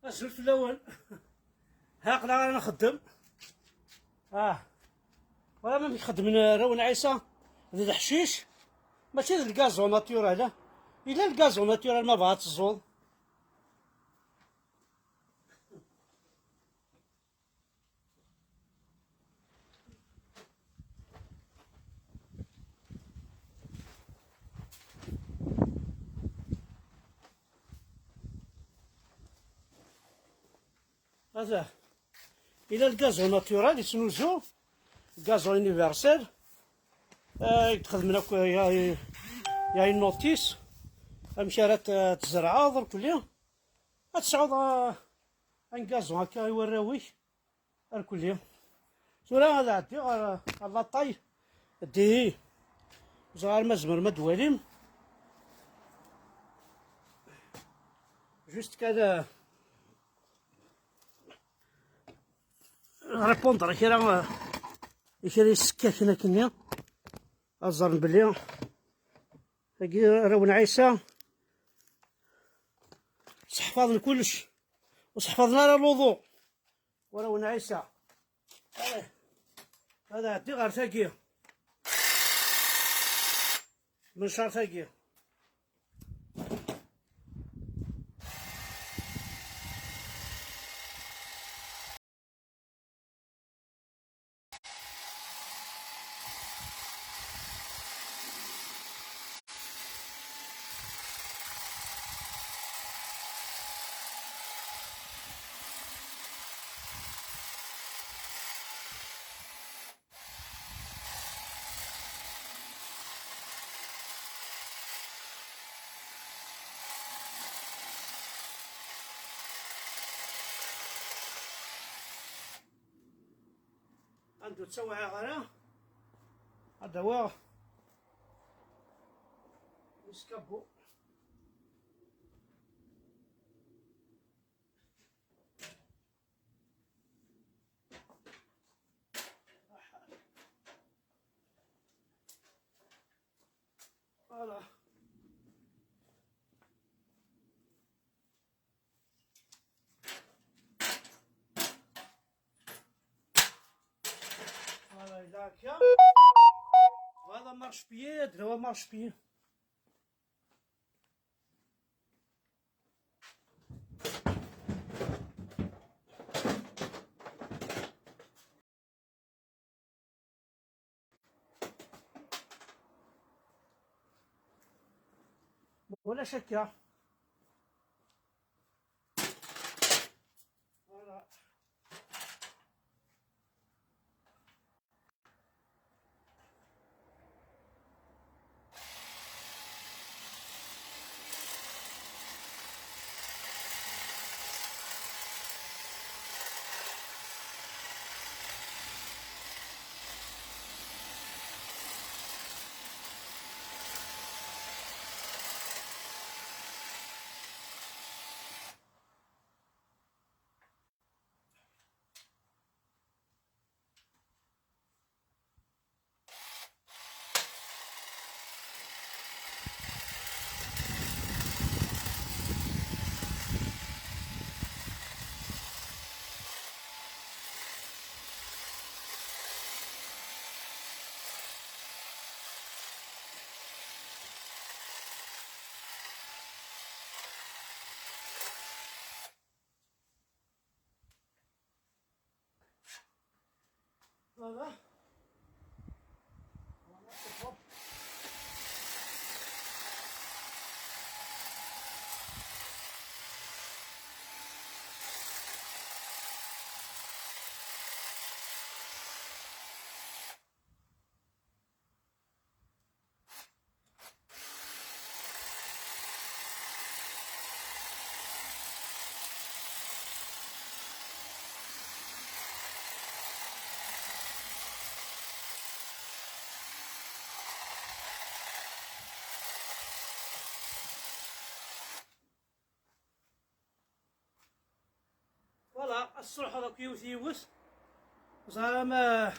الزلف الاول هاقنا انا نخدم. ولا ما نخدم رونا عيسى ذي الحشيش ماشي ذي الكازون ناتيورال. الا الكازون ناتيورال ما بغات الزوض. هذا الا الكازون ناتيورال يسنوزو الكازون يونيفرسال تخدم لك يا النوتيس امشي راه تزرعها درك كلها غتسعود ان كازون هكا يوراوي الكليه سورا هذا عندي لاطاي ديه زغار ما زمر ما دواليم جوست كذا ريبوندر كي يشري السكاك هنا كنيا الزرن بلي هاكي رونا عيسى حفظنا كلش وحفظنا راه الوضوء ورونا عيسى هذا عندي غير ثاقيه من شهر ثاقيه. عنده تسوى غيره هذا هو يسكبو. فوالا فوالا هكا وهذا مارش بيي هذا هو مارش بيي. ولا شكا فوالا فوالا فوالا الصلح هذاك يوث زعما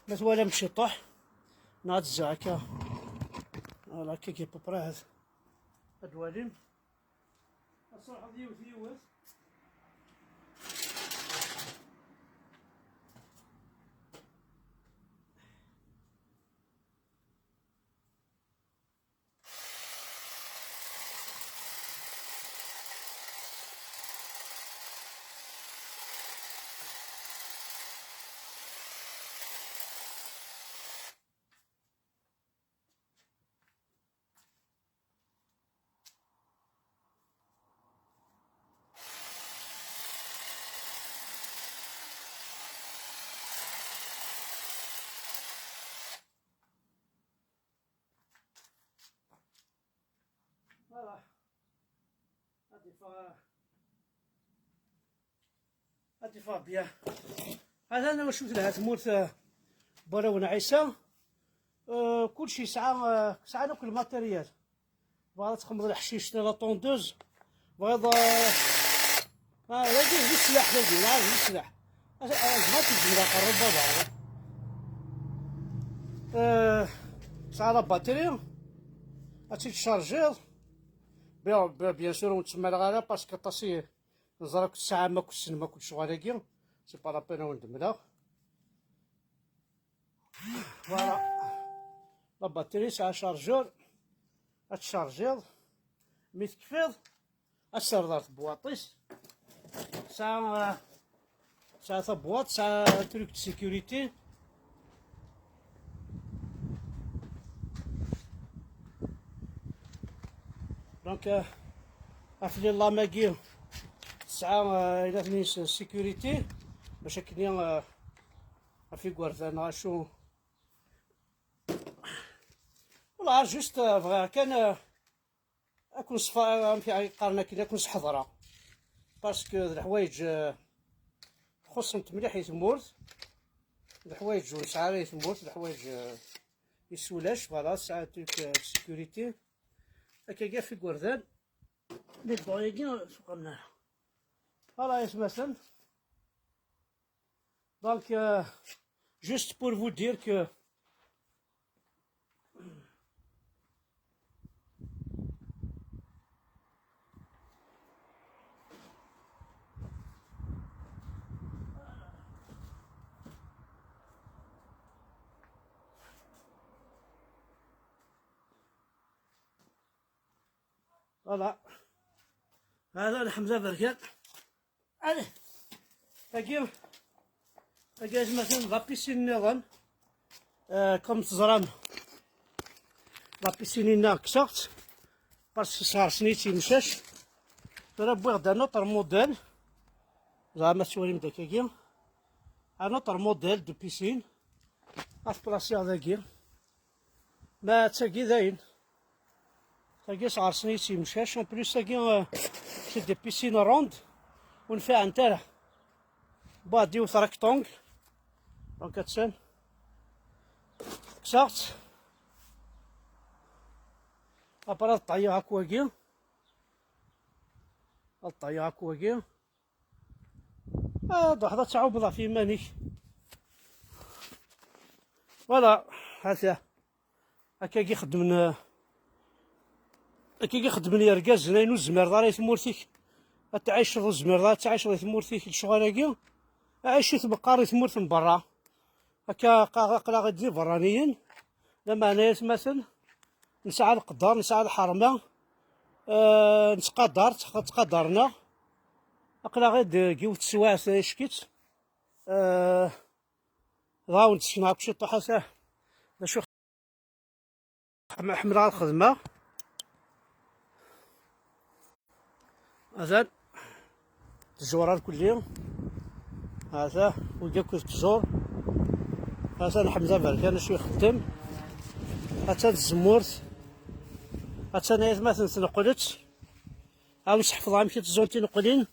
ما توالى مشي طاح ناض الزعكا فوالا كي بوبرا هاد الواليم الصلح هذا يوث هادي بيان. هذا انا واش لها تموت براو نعيسه. كلشي ساعه ناكل الماتيريال. بغا تخمض الحشيش لا طوندوز بغيض لاقي السلاح لاقي عارف السلاح ما تجي قرب بابا. ساعه لا باتري غاتي تشارجير بيان سور ونتسمى الغالا باسكو طاسي نزرك الساعه ما كنتش ما كنتش شغالاكي سي با لابين وندملا. فوالا لا باتري ساعه شارجور غاتشارجير مي تكفيض السيرفر بواطيس ساعه بواط ساعه تروك دو سيكوريتي. دونك افلي لا ماكي ساعه الى ثنين سيكوريتي باش كني في كوارثانا شو والله جوست بغا كان اكون صفا في قارنا كي نكون حضره باسكو الحوايج خصهم مليح يتمورت الحوايج ونسعى يتمورت الحوايج يسولاش. فوالا ساعه تلك سيكوريتي هكا كاع في كوردان لي ضايقين سوقنا. فوالا يسمسن دونك juste pour vous dire que فوالا هذا الحمزة بركات عليه تاكيو تاكيو مثلا لابيسين نظام كم تزران لابيسين كسرت باسكو صار سنيتي مشاش انا بغيت ان اوتر موديل زعما توريم داكيا ان اوتر موديل دو بيسين اسبلاسي هذاكيا ما تاكي داين تاكي صار سنيتي مشاش اون بليس تاكي سي دي بيسين روند ونفيها نتاعها بادي وثراكتونغ دونك هاتسان كسرت ابرا الطعيه هاكواكي الطعيه هاكواكي لحظه تعوبضه في مانيك. فوالا هاكا كيخدم كيخدم لي ركاز زناين والزمير داري تمورتيك تعيش الزمير دار تعيش غير تمورتيك الشغالاكي عايشي تبقى تمورت من برا هكا قلا غادي برانيين لما انايا تماثل نسعى القدر نسعى الحرمه تقدرنا اقلا غير كيو تسواع شكيت غاون تشنا كشي طحاسه باش حمل الخدمه هذا الجورة الكلية هذا وجا كنت تزور هذا الحمزة برك أنا شوي خدام هذا الزمورت هذا نايت مثلا تنقلت أو نحفظها مشيت تزور تنقلين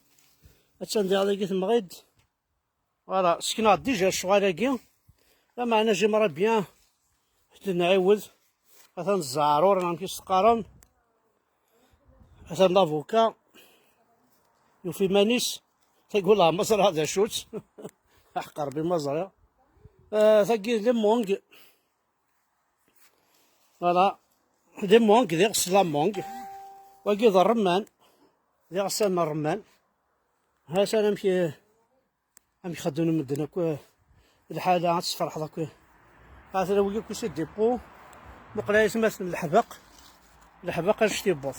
هذا ندير على قيت المغيد. فوالا سكنا ديجا الشغالاكي لما أنا جي مرة بيان حتى نعاود هذا الزعرور أنا كيستقارن هذا لافوكا وفي مانيس تيقول لها مصر هذا شوت احقر بمصر ثقي لي مونغ. فوالا دي مونغ دي غسل مونغ وكيد الرمان دي غسل الرمان ها سانا نمشي خدونا مدنا كو الحالة غتفرح داك هذا ويا كلشي ديبو بقى يتمثل الحبق شتي بوط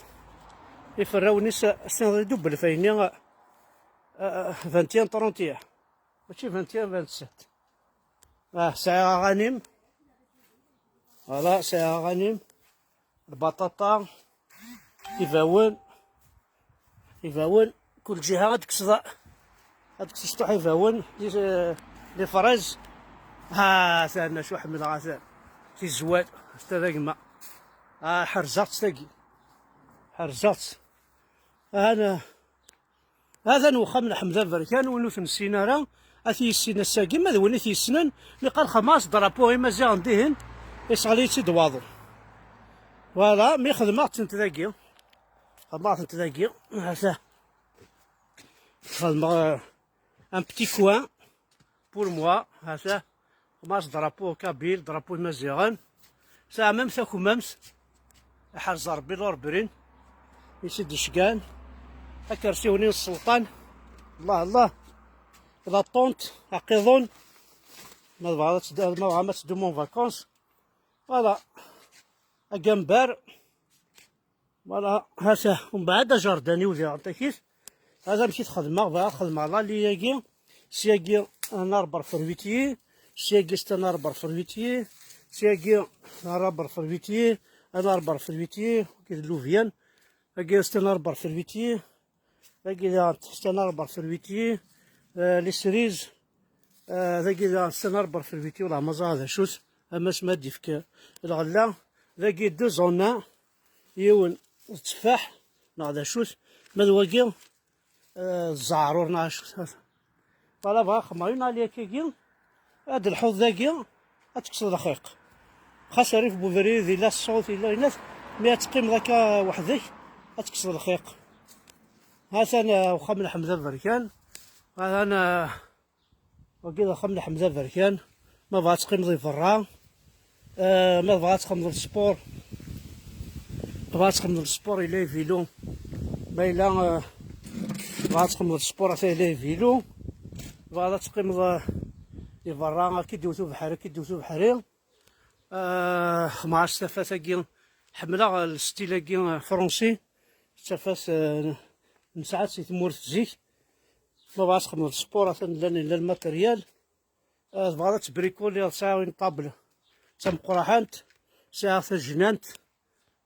يفراوني سنة دوبل فايني 21 30 ماشي 21 27 ساعة غنيم. فوالا ساعة غنيم البطاطا يفاون كل جهة هاديك الصداع هاديك السطوح يفاون لي فريز ها ثانا شو حمل غاثان كي الزوال حتى ذاك الماء حرزات تلاقي حرزات. انا هذا نوخا من حمزه بركان ونوث نسينا راه اثي السينا الساقي ما ذوني ثي السنن اللي قال خماس درابو مازال عندهن يسغلي تدواضو فوالا مي خدمات نتلاقي خدمات نتلاقي هذا خدمة ان بتي كوان بور موا هذا خماس درابو كابيل درابو مزيغان ساعة ممس اكو ممس حرز ربي لوربرين يسد شقان اكرسيوني السلطان الله الله لا طونت عقيضون ما بغا تدو مون فاكونس فوالا اكامبار فوالا هذا ومن بعد جارداني وذي عطيكيس هذا مشيت خدمة بقى خدمة لا لياكي سياكي انا ربر فرفيتي سياكي ستانا ربر فرفيتي سياكي ربر فرفيتي انا ربر فرفيتي كي لوفيان هاكي ستانا ربر فرفيتي هاكي ستانا ربر فرفيتي لي سريز ذاكي ستانا ربر فرفيتي ولا مازال هذا شوس اما سما ديفك الغلا ذاكي دو زونا يون التفاح هذا شوس مدواكي الزعرور ناش فوالا بغا خمرين عليا كيكي هاد الحوض ذاكي غتكسر دقيق خاص ريف بوفري ذي لا الصوت الا الناس مي تقيم ذاك وحدك غتكسر دقيق هذا انا وخا من حمزه بركان هذا انا وكذا خا من حمزه بركان ما بغات تقيم ذي فرا ما بغات تقيم ذي السبور بغات تقيم ذي السبور الا فيلو ما الا بغات تقيم ذي السبور حتى الا فيلو بغات تقيم ذي فرا كي دوزو بحري كي دوزو بحري مع السفاسة حملة الستيلا فرونسي سفاس نسعات سي تمورت زيك ما بغاتش تخدم السبور لا الماتريال تبغى تبريكولي ساعة طابلة تا مقراحانت ساعة جنانت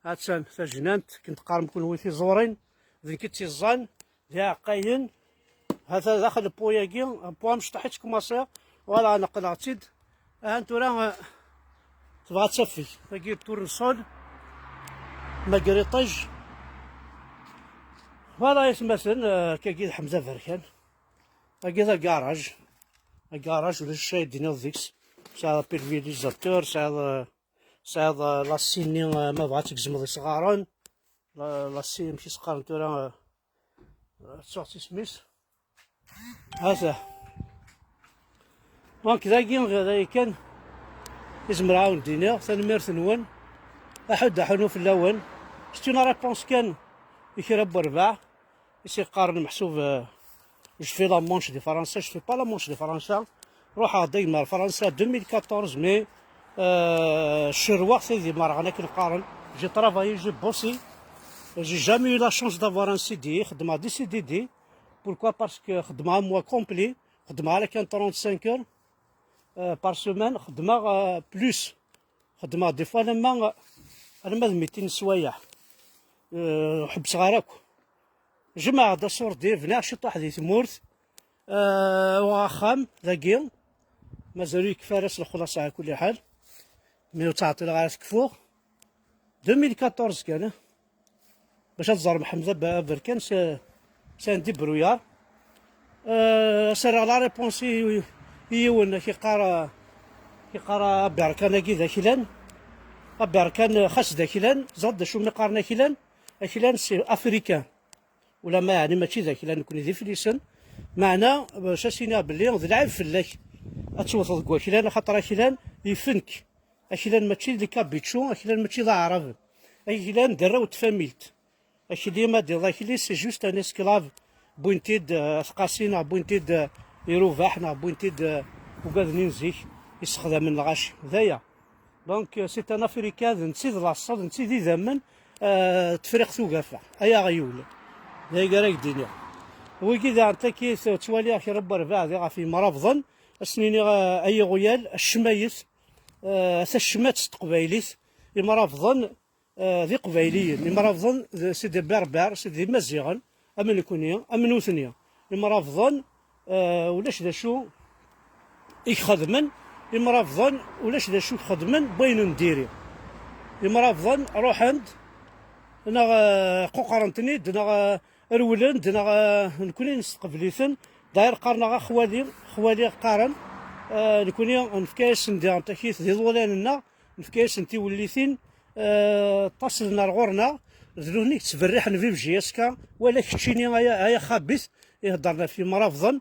هاد جنانت كنت قارن كون ويتي زورين ذي كنتي الزان ذي عقاين هذا داخل بوياكي بوا مش طاحت كوماسير ولا انا قلعتيد هانتو راه تبغى تصفي تلقي تورنسول ماكريطاج فوالا مثلا كي حمزه فركان تلقي ذا كاراج ولا الشاي دينا ديكس ساعة بيرفيليزاتور ساعة لاسيني ما بغات تقزم ذي صغارون لاسيني ماشي صغار نتورا تسوغتي سميس هذا دونك ذاكي كان يزمر عاون دينا تنميرت نون احد حنو في اللون شتينا ريبونس كان يكرب بربع يسي قارن محسوب في لا مونش دي فرنسا في با لا مونش دي فرنسا روح ديما فرنسا 2014 مي الشروق سيدي مرة كنقارن جي طرافايي جي بوسي جي جامي يو لا شونس دافوار ان سي دي خدمة دي سي دي بوركوا باسكو خدمة موا كومبلي خدمة كان 35 اور بار سومان خدمة بلوس خدمة دي فوا لما 200 سوايع حبس غاراكو جماعة دا صور دير فنا شي طاح دي تمورت واخام ذاكي مازالو يكفارس الخلاصة على كل حال مي تعطي غير تكفو 2014 كان باش تزرب حمزة بركان ساندي برويار سرع لا ريبونسي يون كيقرا بركان كي ذاكلان بركان خاص ذاكلان زاد شو مقارنه كيلان سي افريكان ولا ما يعني ماشي ذاكلان نكون ذي فليسن معنا باش سينا بلي ذلعب فلاك اتوث كيلان خاطر كيلان يفنك كيلان ماشي دي كابيتشو كيلان ماشي ذا عرب كيلان دراو تفاميلت كيلان ما دي ذاكلي سي جوست ان اسكلاف بوينتيد ثقاسينا بوينتيد يروفاحنا بوينتيد وكاذنين زيك يستخدم من الغاشي ذايا دونك سي ان افريكان نسيد لاصاد نسيد يذمن تفريق ثوقافع ايا غيول ذاي قراك الدنيا وكذا انت كي توالي اخي رب رباع ذي في مرافضن السنين اي غيال الشمايس الشمات تقبايليس المرافضن ذي قبايليين المرافضن سيدي بربر سيدي مزيغن امن يكونيا امن وثنيا المرافضن ولاش ذا شو يخدمن المرافضن ولاش ذا شو يخدمن بين نديري المرافضن روح عند انا قوقرنتني انا الولد نكوني نستقبليثن داير قارنا خوالي قارن نكوني نفكاس ندي تكيث دي ضولاننا نفكاس نتي وليثين تصلنا لغورنا ذلوني تبرح نفي بجياسكا ولا كتشيني هيا خابث يهضرنا في مرافضا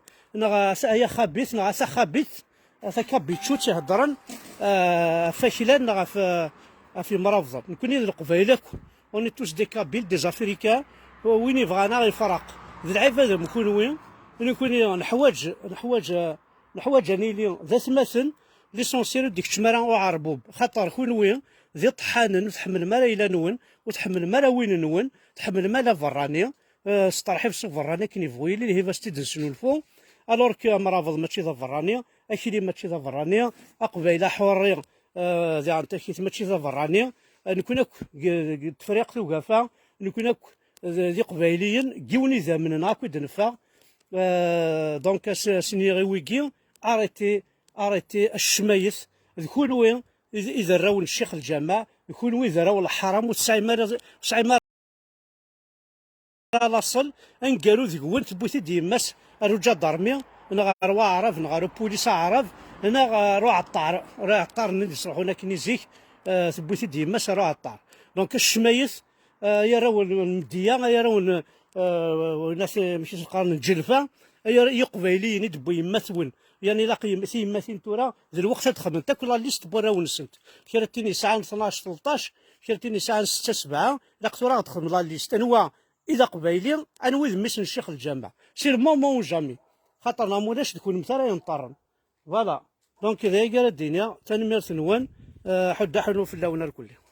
هيا خابث نغا خابث كابيتشو تيهضرن فاكلان نغا في مرافضا نكوني القبايلك اوني توس دي كابيل دي زافريكان وين يبغانا الفرق ذي العباد نكون وين نكوني نحواج اني ذات مثل ليسونسيال ديك التماره وعربوب خاطر كون وين ذي طحانن وتحمل مالا الى نون وتحمل مالا وين نون تحمل مالا فراني استرحب سوق فراني كني فويلي اللي هي باش تدسنو الفو الوغ كو مرافض ماشي ذا فراني اكيد ماشي ذا فراني اقبيله حوري ذي عن كيف ماشي ذا فراني نكون تفريق توقفا نكون ذي قبايليين جيوني ذا من ناكو دنفا دونك سنيغي ويكي اريتي الشمايث يكون وين اذا راو الشيخ الجامع يكون وين اذا راو الحرام وتسعي مال لاصل انقالو ذيك وين تبوتي ديماس رجا درمي نغارو عرف نغارو بوليس عرف نغارو عطار نصرحونا كني زيك تبوتي ديماس راه عطار دونك الشمايث يراو المديه يراو الناس ماشي القرن الجلفه يقبايليين يدبو يماثون يعني لاقي يماثين تورا ذي الوقت تخدم تاكل لا ليست براو نسنت كرتيني ساعه 12 13 كرتيني ساعه 6 7 لاقي تورا تخدم لا ليست انوا اذا قبايلي انوي ذميس الشيخ الجامع سي المومون جامي خاطر موناش تكون مثلا ينطرن فوالا دونك اذا قال الدنيا تنمير ثنوان حد حنو في اللون الكلي.